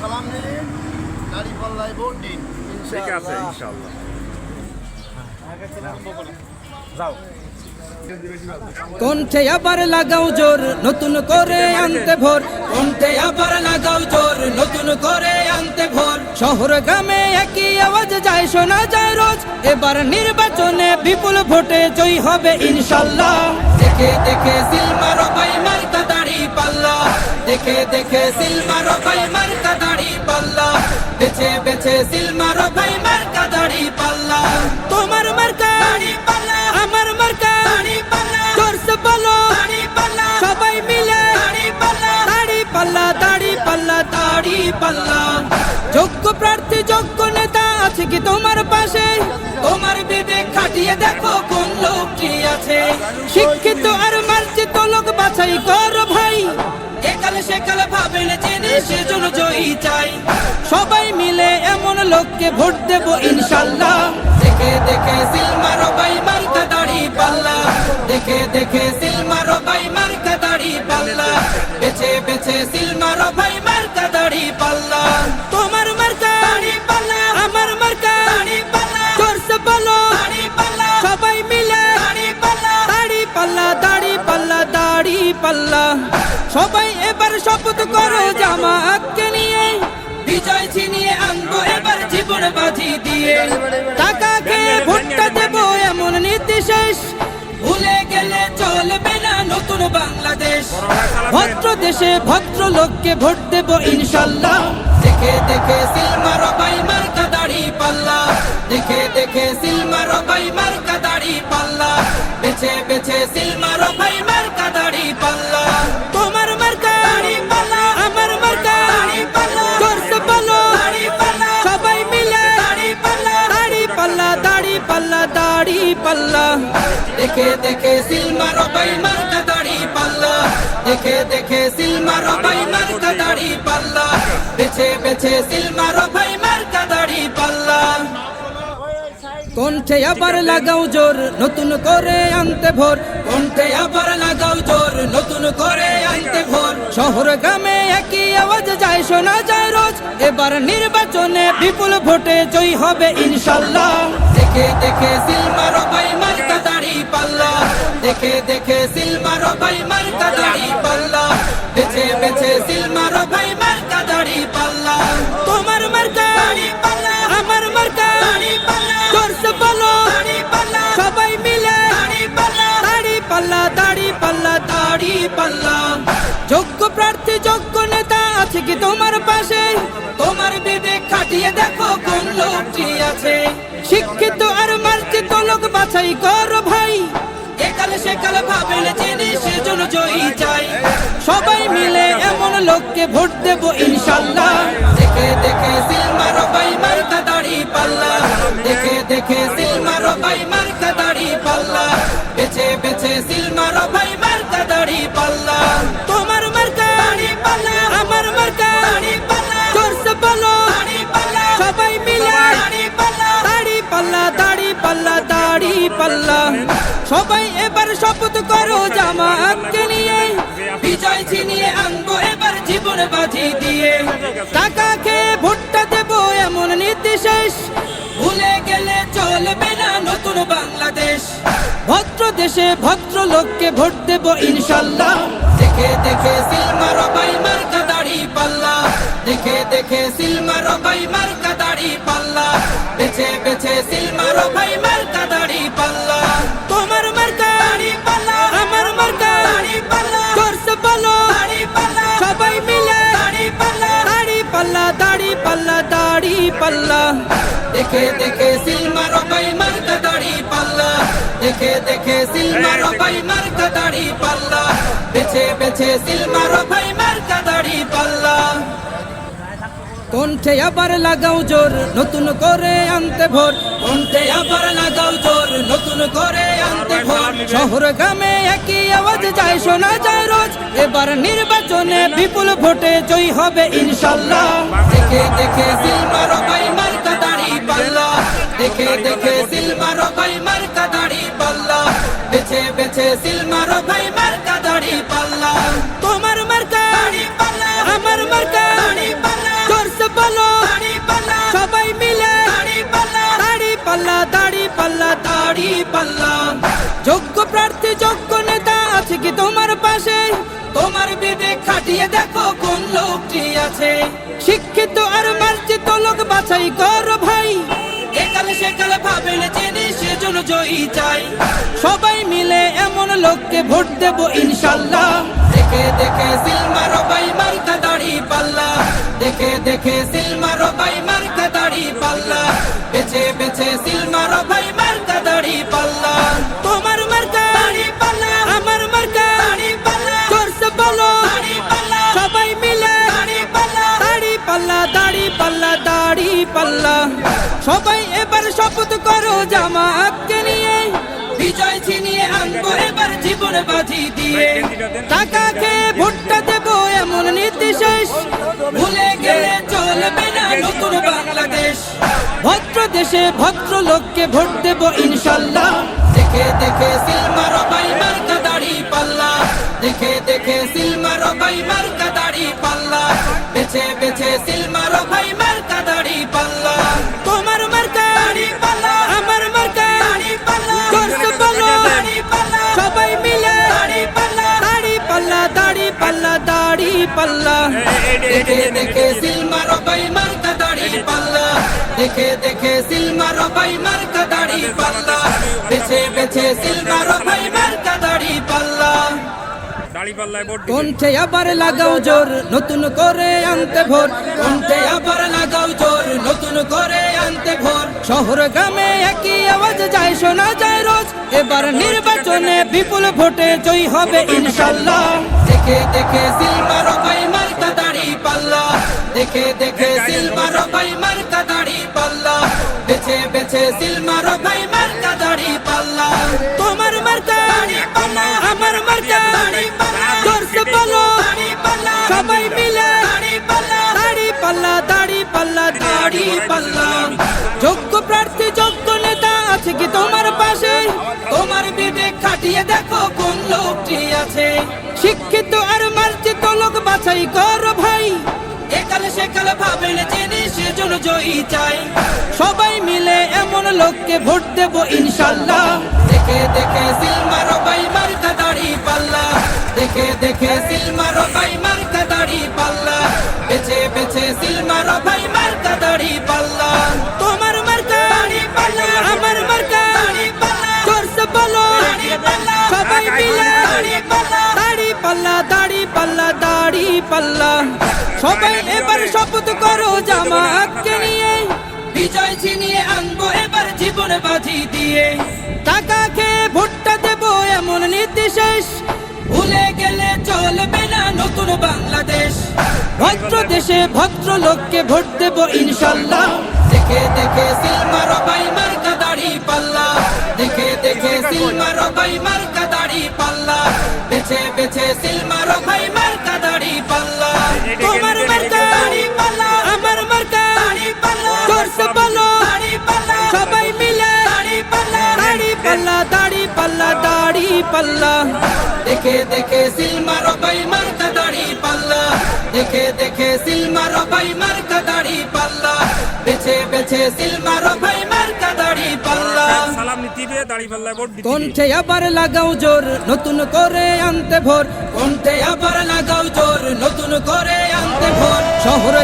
সালাম নিন, দাঁড়িপাল্লায় ভোট দিন। ঠিক আছে ইনশাআল্লাহ। যাও। কণ্ঠে আবার লাগাও জোর নতুন করে আনতে ভোর, কণ্ঠে আবার লাগাও জোর নতুন করে আনতে ভোর। শহর গ্রামে একই আওয়াজ যায় শোনা যায় রোজ, এবার নির্বাচনে বিপুল ভোটে জয়ী হবে ইনশাল্লাহ। দেখে দেখে সিল মারো ভাই মার্কা দাড়ি পাল্লা, দেখে দেখে সিল মারো ভাই মার্কা দাড়ি পাল্লা, বেছে বেছে সিল মারো ভাই মার্কা দাড়ি পাল্লা। তোমার মার্কা দাড়ি পাল্লা, আমার মার্কা দাড়ি পাল্লা, জোরসে বলো দাড়ি পাল্লা, সবাই মিলে দাড়ি পাল্লা, দাড়ি পাল্লা, দাড়ি পাল্লা, দাড়ি পাল্লা। যোগ্য প্রার্থী যোগ্য নেতা আছে কি তোমার পাশে? তোমার বিবেক খাটিয়ে দেখো কোন লোকটি আছে। শিক্ষিত আর মার্জিত লোক বাছাই করো ভাই, একালে সেকালে ভাবেন জেনে সেজন্য জয়ী চাই। সবাই মিলে এমন লোককে ভোট দেব ইনশাল্লাহ। দেখে দেখে সিল মারো ভাই মার্কা দাড়ি পাল্লা, দেখে দেখে সিল মারো ভাই মার্কা দাড়ি পাল্লা, বেছে বেছে সিল মারো ভাই মার্কা দাড়ি পাল্লা। তোমার মার্কা দাড়ি পাল্লা, আমার মার্কা দাড়ি পাল্লা, জোরসে বলো দাড়ি পাল্লা, সবাই মিলে দাড়ি পাল্লা, দাড়ি পাল্লা, দাড়ি পাল্লা, দাড়ি পাল্লা। সবাই এবার শপথ করো জামাতকে নিয়ে, বিজয় ছিনিয়ে আনবো এবার জীবন বাজি দিয়ে। টাকা খেয়ে ভোটটা দেবো এমন নীতি শেষ, ভুলে গেলে চলবে না নতুন বাংলাদেশ। ভদ্র দেশে ভদ্র লোককে ভোট দেবো ইনশাল্লাহ। দেখে দেখে সিল মারো ভাই মার্কা দাড়ি পাল্লা, দেখে দেখে সিল মারো ভাই মার্কা দাড়ি পাল্লা, বেছে বেছে সিল মারো ভাই মার্কা দাড়ি পাল্লা। তোমার মার্কা দাড়ি পাল্লা, আমার মার্কা দাড়ি পাল্লা, জোরসে বলো দাড়ি পাল্লা, সবাই মিলে দাড়ি পাল্লা, দাড়ি পাল্লা, দাড়ি পাল্লা, দাড়ি পাল্লা। দেখে দেখে সিল মারো ভাই মার্কা দাড়ি পাল্লা, দেখে দেখে সিল মারো ভাই মার্কা দাড়ি পাল্লা, বেছে বেছে সিল মারো ভাই মার্কা দাড়ি পাল্লা। কণ্ঠে আবার লাগাও জোর নতুন করে আনতে ভোর, কণ্ঠে আবার লাগাও জোর নতুন করে আনতে ভোর। শহর গ্রামে একই আওয়াজ যায় শোনা যায় রোজ, এবার নির্বাচনে বিপুল ভোটে জয়ী হবে ইনশাল্লাহ। দেখে দেখে সিল মারো ভাই মার্কা দাড়ি পাল্লা, দেখে দেখে সিল মারো ভাই মার্কা দাড়ি পাল্লা, বেছে বেছে সিল মারো ভাই মার্কা দাড়ি পাল্লা। তোমার মার্কা দাড়ি পাল্লা, আমার মার্কা দাড়ি পাল্লা, জোরসে বলো দাড়ি পাল্লা, সবাই মিলে দাড়ি পাল্লা, দাড়ি পাল্লা, দাড়ি পাল্লা, দাড়ি পাল্লা। যোগ্য প্রার্থী যোগ্য নেতা আছে কি তোমার পাশে? তোমার বিবেক খাটিয়ে দেখো কোন লোকটি আছে। শিক্ষিত আর মার্জিত লোক বাছাই করো ভাই, একালে সেকালে ভাবেন জেনে সেজন্য জয়ী চাই। সবাই মিলে এমন লোককে ভোট দেব ইনশাল্লাহ। দেখে দেখে সিল মারো ভাই মার্কা দাড়ি পাল্লা, দেখে দেখে সিল মারো ভাই মার্কা দাড়ি পাল্লা, বেছে বেছে সিল মারো ভাই মার্কা দাড়ি পাল্লা। তোমার মার্কা দাড়ি পাল্লা, আমার মার্কা দাড়ি পাল্লা, জোরসে বলো দাড়ি পাল্লা, সবাই মিলে দাড়ি পাল্লা, দাড়ি পাল্লা, দাড়ি পাল্লা, দাড়ি পাল্লা। সবাই এবার শপথ করো জামাতকে নিয়ে, বিজয় ছিনিয়ে আনবো এবার জীবন বাজি দিয়ে। টাকা খেয়ে ভোটটা দেবো এমন নীতি শেষ, ভুলে গেলে চলবে না নতুন বাংলাদেশ। ভদ্র দেশে ভদ্র লোককে ভোট দেবো ইনশাল্লাহ। দেখে দেখে সিল মারো ভাই মার্কা দাড়ি পাল্লা, দেখে দেখে সিল মারো ভাই মার্কা দাড়ি পাল্লা, বেছে বেছে সিল মারো ভাই মার্কা দাড়ি পাল্লা। তোমার মার্কা দাড়ি পাল্লা, আমার মার্কা দাড়ি পাল্লা, জোরসে বলো দাড়ি পাল্লা, সবাই মিলে দাড়ি পাল্লা, দাড়ি পাল্লা, দাড়ি পাল্লা, দাড়ি পাল্লা। দেখে দেখে সিল মারো ভাই মার্কা দাড়ি পাল্লা, দেখে দেখে সিল মারো ভাই মার্কা দাড়ি পাল্লা, বেছে বেছে সিল মারো ভাই মার্কা দাড়ি পাল্লা। কণ্ঠে আবার লাগাও জোর নতুন করে আনতে ভোর, কণ্ঠে আবার লাগাও জোর নতুন করে আনতে ভোর। শহর গ্রামে একই আওয়াজ যায় শোনা যায় রোজ, এবার নির্বাচনে বিপুল ভোটে জয়ী হবে ইনশাল্লাহ। দেখে দেখে সিল মারো ভাই মার্কা দাড়ি পাল্লা, দেখে দেখে সিল মারো ভাই মার্কা দাড়ি পাল্লা, বেছে বেছে সিল মারো ভাই মার্কা দাড়ি পাল্লা। তোমার মার্কা দাড়ি পাল্লা, আমার মার্কা দাড়ি পাল্লা, জোরসে দাড়ি পাল্লা। যোগ্য প্রার্থী যোগ্য নেতা আছে কি তোমার পাশে? তোমার বিবেক খাটিয়ে দেখো কোন লোকটি আছে। শিক্ষিত আর মার্জিত লোক বাছাই করো ভাই, একালে সেকালে ভাবেন জেনে সেজন্য জয়ী চাই। সবাই মিলে এমন লোককে ভোট দেব ইনশাল্লাহ। দেখে দেখে সিল মারো ভাই মার্কা দাড়ি পাল্লা, দেখে দেখে সিল মারো ভাই মার্কা দাড়ি পাল্লা, বেছে বেছে সিল মারো ভাই মার্কা দাড়ি পাল্লা। তোমার মার্কা দাড়ি পাল্লা, আমার মার্কা দাড়ি পাল্লা, জোরসে বলো দাড়ি পাল্লা, সবাই মিলে দাড়ি পাল্লা, দাড়ি পাল্লা, দাড়ি পাল্লা, দাড়ি পাল্লা। সবাই এবার শপথ করো জামাতকে নিয়ে, বিজয় ছিনিয়ে আনবো এবার জীবন বাজি দিয়ে। টাকা খেয়ে ভোটটা দেবো এমন নীতি শেষ, ভুলে গেলে চলবে না নতুন বাংলাদেশ। ভদ্র দেশে ভদ্র লোককে ভোট দেবো ইনশাল্লাহ। দেখে দেখে সিল মারো ভাই মার্কা দাড়ি পাল্লা, দেখে দেখে সিল মারো ভাই মার্কা দাড়ি পাল্লা, বেছে বেছে সিল মারো ভাই মার্কা দাড়ি পাল্লা। তোমার মার্কা দাড়ি পাল্লা, আমার মার্কা দাড়ি পাল্লা, জোরসে বলো দাড়ি পাল্লা, সবাই মিলে দাড়ি পাল্লা, দাড়ি পাল্লা, দাড়ি পাল্লা, দাড়ি পাল্লা। দেখে দেখে সিল মারো ভাই মার্কা দাড়ি পাল্লা, দেখে দেখে সিল মারো ভাই মার্কা দাড়ি পাল্লা, বেছে বেছে সিল মারো ভাই মার্কা দাড়ি পাল্লা। কণ্ঠে আবার লাগাও জোর নতুন করে আনতে ভোর, কণ্ঠে আবার লাগাও জোর নতুন করে আনতে ভোর। শহর গ্রামে একই আওয়াজ যায় শোনা যায় রোজ, এবার নির্বাচনে বিপুল ভোটে জয়ী হবে ইনশাল্লাহ। দেখে দেখে সিল মারো ভাই মার্কা দাড়ি পাল্লা, দেখে দেখে সিল মারো ভাই মার্কা দাড়ি পাল্লা, বেছে বেছে সিল মারো ভাই মার্কা দাড়ি পাল্লা। তোমার মার্কা দাড়ি পাল্লা, আমার মার্কা দাড়ি পাল্লা, জোরসে বলো দাড়ি পাল্লা, সবাই মিলে দাড়ি পাল্লা, দাড়ি পাল্লা, দাড়ি পাল্লা, দাড়ি পাল্লা। যোগ্য প্রার্থী যোগ্য নেতা আছে কি তোমার পাশে? তোমার বিবেক খাটিয়ে দেখো কোন লোকটি আছে। শিক্ষিত আর মার্জিত লোক বাছাই করো ভাই, একালে সেকালে ভাবেন জেনে সেজন্য জয়ী চাই। সবাই মিলে এমন লোককে ভোট দেব ইনশাল্লাহ। দেখে দেখে সিল মারো ভাই মার্কা দাড়ি পাল্লা, দেখে দেখে সিল মারো ভাই মার্কা দাড়ি পাল্লা, বেছে বেছে সিল মারো ভাই মার্কা দাড়ি পাল্লা। তোমার মার্কা দাড়ি পাল্লা, আমার মার্কা দাড়ি পাল্লা, জোরসে বলো দাড়ি পাল্লা, সবাই মিলে দাড়ি পাল্লা, দাড়ি পাল্লা, দাড়ি পাল্লা, দাড়ি পাল্লা। সবাই এবার শপথ করো জামাতকে নিয়ে, বিজয় ছিনিয়ে আনবো এবার জীবন বাজি দিয়ে। টাকা খেয়ে ভোটটা দেবো এমন নীতি শেষ, ভুলে গেলে চলবে না নতুন বাংলাদেশ। ভদ্র দেশে ভদ্র লোককে ভোট দেবো ইনশাল্লাহ। দেখে দেখে সিল মারো ভাই মার্কা দাড়ি পাল্লা, দেখে দেখে সিল মারো ভাই মার্কা দাড়ি পাল্লা, বেছে বেছে সিল মারো ভাই মার্কা দাড়ি পাল্লা। তোমার মার্কা দাড়ি পাল্লা, আমার মার্কা দাড়ি পাল্লা, জোরসে বলো দাড়ি পাল্লা, সবাই মিলে দাড়ি পাল্লা, দাড়ি পাল্লা, দাড়ি পাল্লা, দাড়ি পাল্লা। দেখে দেখে সিল মারো ভাই মার্কা দাড়ি পাল্লা, দেখে দেখে সিল মারো ভাই মার্কা দাড়ি পাল্লা, বেছে বেছে সিল মারো ভাই মার্কা দাড়ি পাল্লা। কণ্ঠে আবার লাগাও জোর নতুন করে আনতে ভোর, কণ্ঠে আবার লাগাও জোর নতুন করে আনতে ভোর। শহর